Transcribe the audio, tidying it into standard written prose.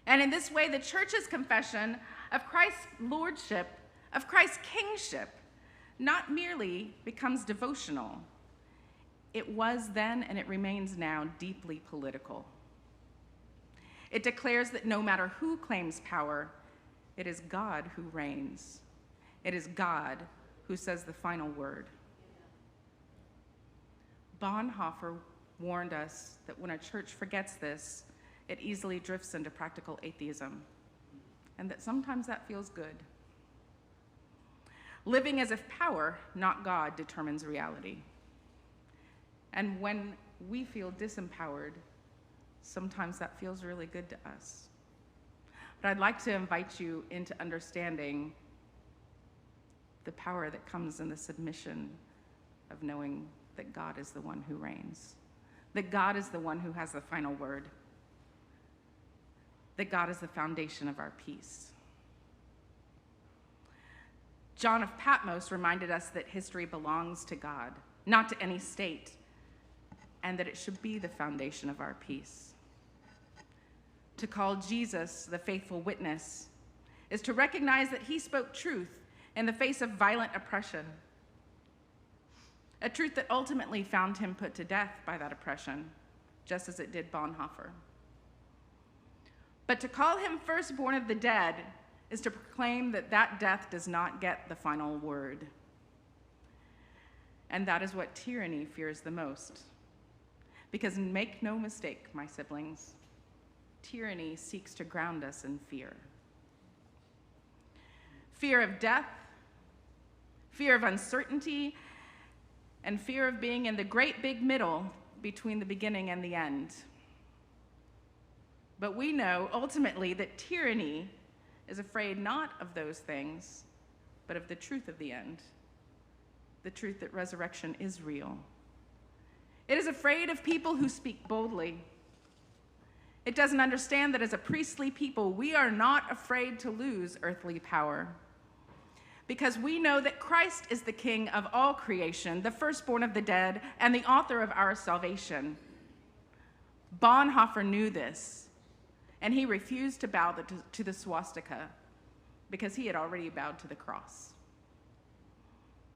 And in this way, the church's confession of Christ's lordship, of Christ's kingship, not merely becomes devotional. It was then and it remains now deeply political. It declares that no matter who claims power, it is God who reigns. It is God who says the final word. Bonhoeffer warned us that when a church forgets this, it easily drifts into practical atheism, and that sometimes that feels good. Living as if power, not God, determines reality. And when we feel disempowered, sometimes that feels really good to us. But I'd like to invite you into understanding the power that comes in the submission of knowing that God is the one who reigns, that God is the one who has the final word, that God is the foundation of our peace. John of Patmos reminded us that history belongs to God, not to any state, and that it should be the foundation of our peace. To call Jesus the faithful witness is to recognize that he spoke truth in the face of violent oppression, a truth that ultimately found him put to death by that oppression, just as it did Bonhoeffer. But to call him firstborn of the dead is to proclaim that that death does not get the final word. And that is what tyranny fears the most. Because make no mistake, my siblings, tyranny seeks to ground us in fear. Fear of death, fear of uncertainty, and fear of being in the great big middle between the beginning and the end. But we know ultimately that tyranny is afraid not of those things, but of the truth of the end, the truth that resurrection is real. It is afraid of people who speak boldly. It doesn't understand that as a priestly people, we are not afraid to lose earthly power, because we know that Christ is the King of all creation, the firstborn of the dead, and the author of our salvation. Bonhoeffer knew this, and he refused to bow to the swastika because he had already bowed to the cross.